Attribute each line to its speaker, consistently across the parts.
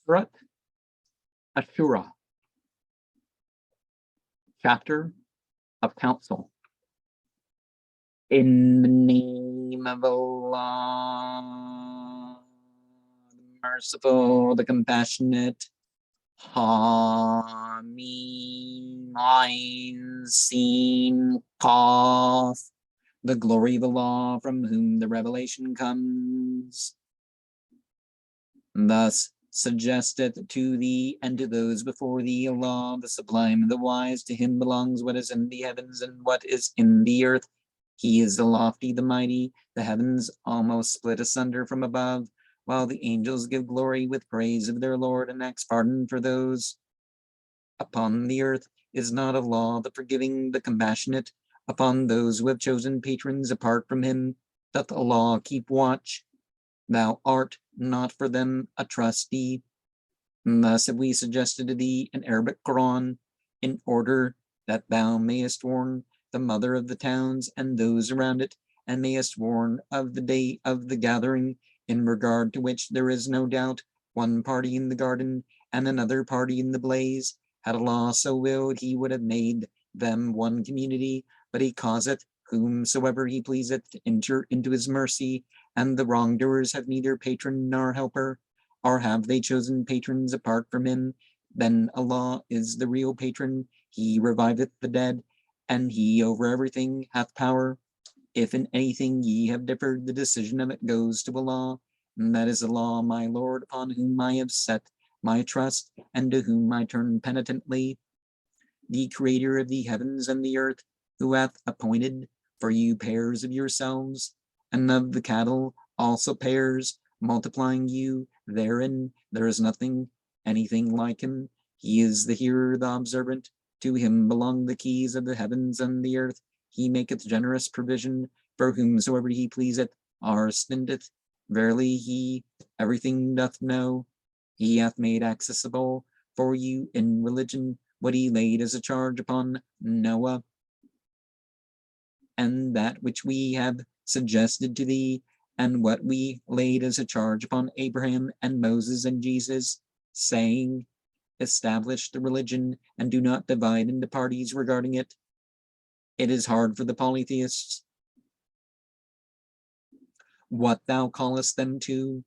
Speaker 1: Surat Ashura, chapter of Counsel. In the name of Allah, the merciful, the compassionate. Hameen, Ain, Sin, Qaf, the glory of Allah from whom the revelation comes. Thus suggesteth to thee and to those before thee Allah, the sublime and the wise. To him belongs what is in the heavens and what is in the earth. He is the lofty, the mighty. The heavens almost split asunder from above, while the angels give glory with praise of their Lord and ask pardon for those. Upon the earth is not Allah, the forgiving, the compassionate. Upon those who have chosen patrons apart from him doth Allah keep watch. Thou art not for them a trustee. Thus have we suggested to thee an Arabic Qur'an, in order that thou mayest warn the mother of the towns and those around it, and mayest warn of the day of the gathering, in regard to which there is no doubt, one party in the garden and another party in the blaze. Had Allah so willed, he would have made them one community, but he causeth whomsoever he pleaseth to enter into his mercy, and the wrongdoers have neither patron nor helper. Or have they chosen patrons apart from him? Then Allah is the real patron. He reviveth the dead, and he over everything hath power. If in anything ye have differed, the decision of it goes to Allah, and that is Allah, my Lord, upon whom I have set my trust, and to whom I turn penitently, the creator of the heavens and the earth, who hath appointed for you pairs of yourselves, and of the cattle also pairs, multiplying you therein. There is nothing, anything like him. He is the hearer, the observant. To him belong the keys of the heavens and the earth. He maketh generous provision for whomsoever he pleaseth, or stinteth. Verily he everything doth know. He hath made accessible for you in religion what he laid as a charge upon Noah, and that which we have suggested to thee, and what we laid as a charge upon Abraham and Moses and Jesus, saying, establish the religion and do not divide into parties regarding it. It is hard for the polytheists. What thou callest them to,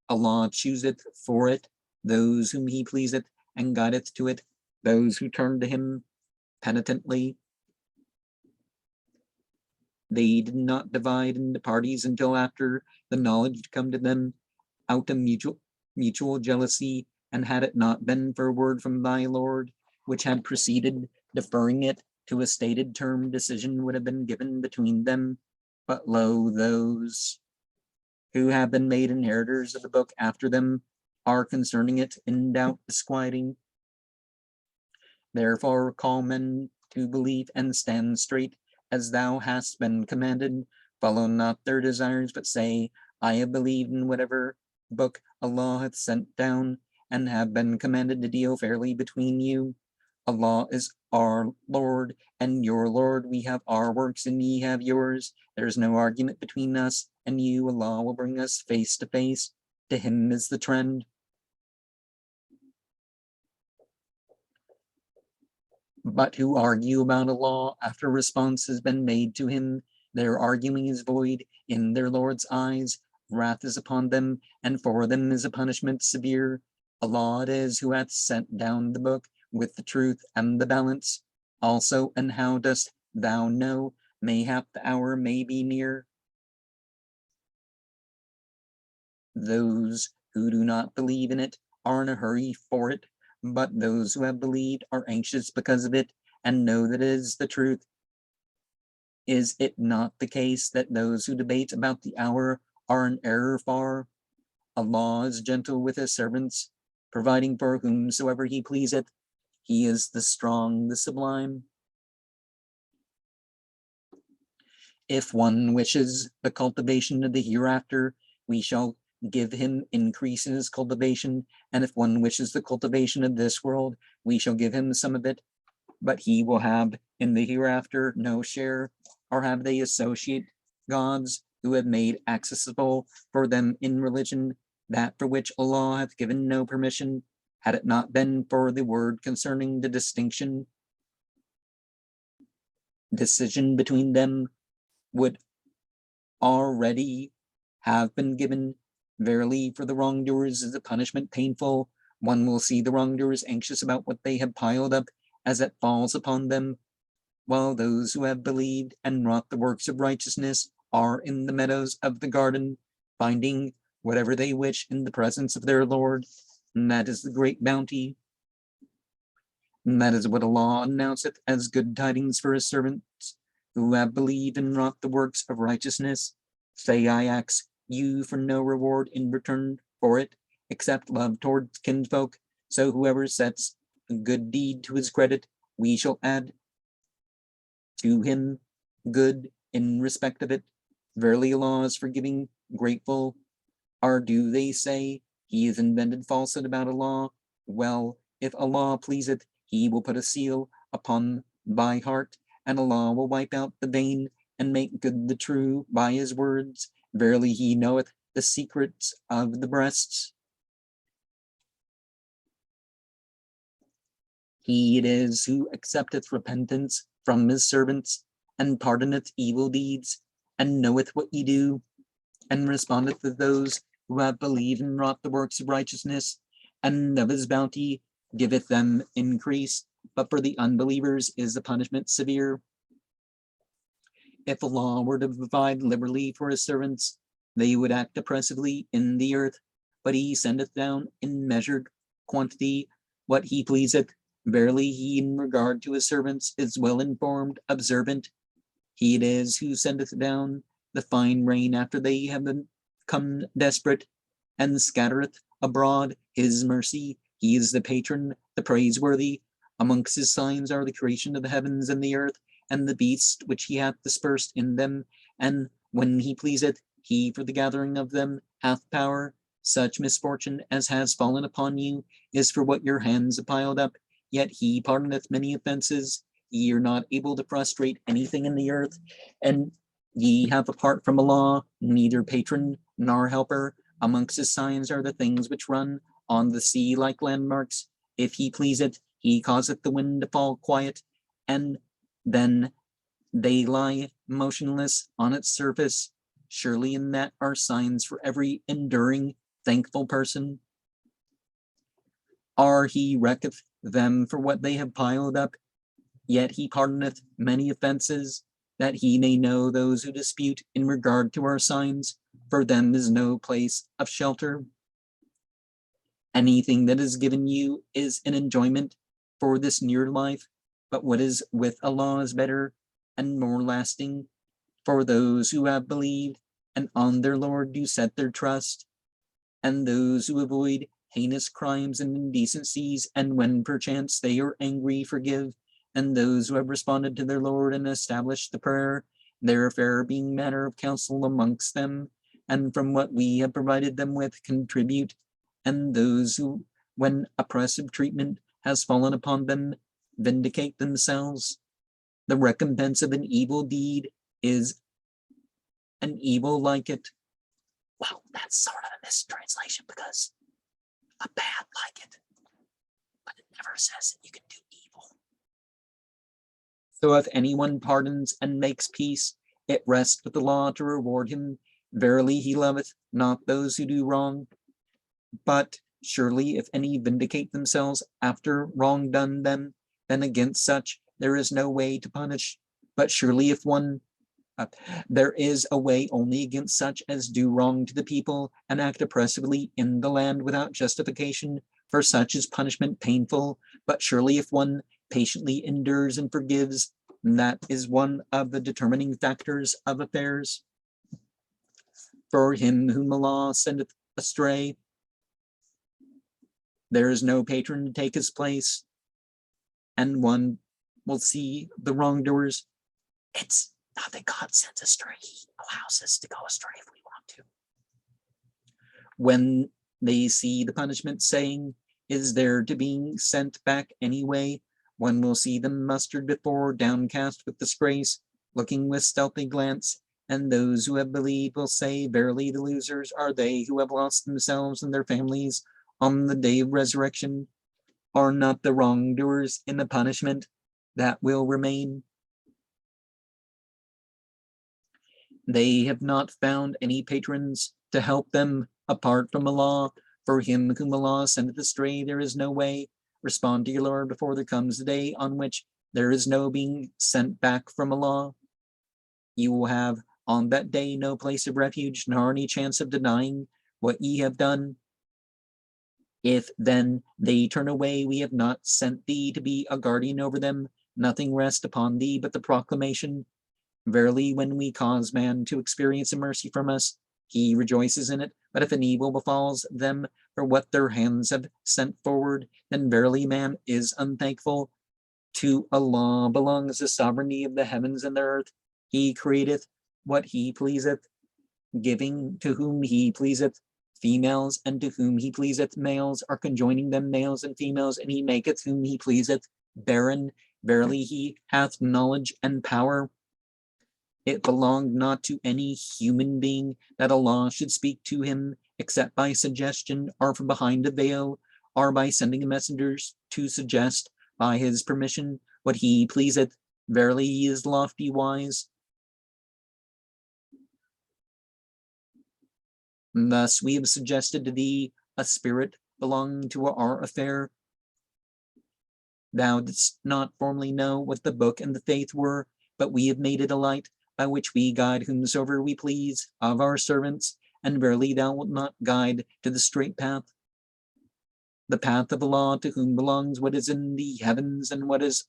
Speaker 1: Allah chooseth for it those whom he pleaseth, and guideth to it those who turn to him penitently. They did not divide into parties until after the knowledge had come to them out of mutual jealousy, and had it not been for a word from thy Lord, which had preceded, deferring it to a stated term, decision would have been given between them. But lo, those who have been made inheritors of the book after them are concerning it in doubt disquieting. Therefore call men to believe and stand straight, as thou hast been commanded. Follow not their desires, but say, I have believed in whatever book Allah hath sent down, and have been commanded to deal fairly between you. Allah is our Lord, and your Lord. We have our works, and ye have yours. There is no argument between us and you. Allah will bring us face to face. To him is the trend. But who argue about Allah after response has been made to him, their arguing is void in their Lord's eyes. Wrath is upon them, and for them is a punishment severe. Allah it is who hath sent down the book with the truth and the balance. Also, and how dost thou know? Mayhap the hour may be near. Those who do not believe in it are in a hurry for it, but those who have believed are anxious because of it, and know that it is the truth. Is it not the case that those who debate about the hour are in error far? Allah is gentle with his servants, providing for whomsoever he pleaseth. He is the strong, the sublime. If one wishes the cultivation of the hereafter, we shall give him increase in his cultivation, and if one wishes the cultivation of this world, we shall give him some of it, but he will have in the hereafter no share. Or have they associate gods who have made accessible for them in religion that for which Allah hath given no permission, had it not been for the word concerning the decision between them would already have been given. Verily, for the wrongdoers is a punishment painful. One will see the wrongdoers anxious about what they have piled up as it falls upon them, while those who have believed and wrought the works of righteousness are in the meadows of the garden, finding whatever they wish in the presence of their Lord. And that is the great bounty. And that is what Allah announceth as good tidings for his servants who have believed and wrought the works of righteousness. Say, I ask you for no reward in return for it, except love towards kinsfolk. So whoever sets a good deed to his credit, we shall add to him good in respect of it. Verily Allah is forgiving, grateful. Or do they say he has invented falsehood about Allah? Well, if Allah pleaseth, he will put a seal upon thy heart, and Allah will wipe out the vain and make good the true by his words. Verily he knoweth the secrets of the breasts. He it is who accepteth repentance from his servants, and pardoneth evil deeds, and knoweth what ye do, and respondeth to those who have believed and wrought the works of righteousness, and of his bounty giveth them increase. But for the unbelievers is the punishment severe. If Allah were to provide liberally for his servants, they would act oppressively in the earth, but he sendeth down in measured quantity what he pleaseth. Verily he in regard to his servants is well informed, observant. He it is who sendeth down the fine rain after they have become desperate, and scattereth abroad his mercy. He is the patron, the praiseworthy. Amongst his signs are the creation of the heavens and the earth, and the beasts which he hath dispersed in them. And when he pleaseth, he for the gathering of them hath power. Such misfortune as has fallen upon you is for what your hands have piled up. Yet he pardoneth many offenses. Ye are not able to frustrate anything in the earth, and ye have apart from Allah neither patron nor helper. Amongst his signs are the things which run on the sea like landmarks. If he pleaseth, he causeth the wind to fall quiet, and then they lie motionless on its surface. Surely in that are signs for every enduring, thankful person. Or he wrecketh them for what they have piled up, yet he pardoneth many offenses, that he may know those who dispute in regard to our signs. For them is no place of shelter. Anything that is given you is an enjoyment for this near life, but what is with Allah is better and more lasting for those who have believed and on their Lord do set their trust, and those who avoid heinous crimes and indecencies, and when perchance they are angry, forgive, and those who have responded to their Lord and established the prayer, their affair being matter of counsel amongst them, and from what we have provided them with contribute, and those who, when oppressive treatment has fallen upon them, vindicate themselves. The recompense of an evil deed is an evil like it. Well, that's sort of a mistranslation because a bad like it, but it never says that you can do evil. So if anyone pardons and makes peace, it rests with the law to reward him. Verily he loveth not those who do wrong. But surely if any vindicate themselves after wrong done them, then against such there is no way to punish. But surely if one there is a way only against such as do wrong to the people and act oppressively in the land without justification, for such is punishment painful. But surely if one patiently endures and forgives, that is one of the determining factors of affairs. For him whom Allah sendeth astray, there is no patron to take his place, and one will see the wrongdoers. It's not that God sends astray, he allows us to go astray if we want to. When they see the punishment, saying, is there to be sent back anyway? One will see them mustered before, downcast with disgrace, looking with stealthy glance, And those who have believed will say, verily the losers are they who have lost themselves and their families on the day of resurrection. Are not the wrongdoers in the punishment that will remain? They have not found any patrons to help them apart from Allah. For him whom Allah sendeth astray, there is no way. Respond to your Lord before there comes the day on which there is no being sent back from Allah. You will have on that day no place of refuge, nor any chance of denying what ye have done. If then they turn away, we have not sent thee to be a guardian over them. Nothing rests upon thee but the proclamation. Verily, when we cause man to experience a mercy from us, he rejoices in it. But if an evil befalls them for what their hands have sent forward, then verily man is unthankful. To Allah belongs the sovereignty of the heavens and the earth. He createth what he pleaseth, giving to whom he pleaseth females, and to whom he pleaseth males, or conjoining them males and females, and he maketh whom he pleaseth barren. Verily he hath knowledge and power. It belonged not to any human being that Allah should speak to him except by suggestion, or from behind a veil, or by sending messengers to suggest by his permission what he pleaseth. Verily he is lofty wise. Thus we have suggested to thee a spirit belonging to our affair. Thou didst not formerly know what the book and the faith were, but we have made it a light by which we guide whomsoever we please of our servants, and verily thou wilt not guide to the straight path. The path of Allah, to whom belongs what is in the heavens and what is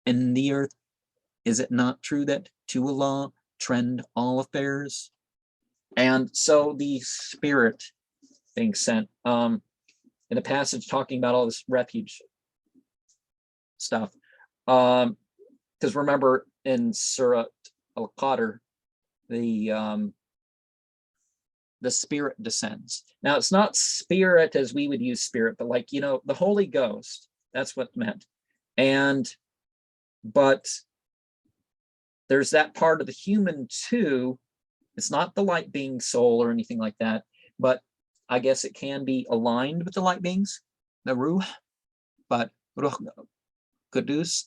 Speaker 1: in the earth. Is it not true that to Allah trend all affairs? And so the spirit being sent, in a passage talking about all this refuge stuff, because remember in Surah Al-Qadr, the spirit descends. Now it's not spirit as we would use spirit, but like, you know, the Holy Ghost, that's what it meant. But there's that part of the human too. It's not the light being soul or anything like that, but I guess it can be aligned with the light beings, the Ruh, but Ruh Qudus,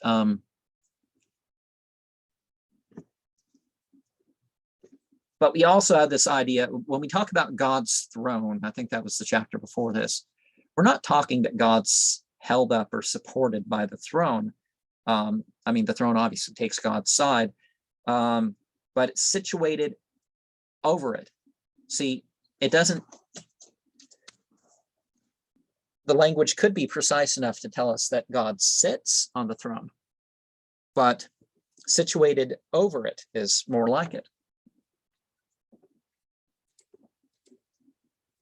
Speaker 1: but we also have this idea, when we talk about God's throne, I think that was the chapter before this, we're not talking that God's held up or supported by the throne. I mean, the throne obviously takes God's side, but it's situated over it. See, it doesn't, the language could be precise enough to tell us that God sits on the throne, but situated over it is more like it.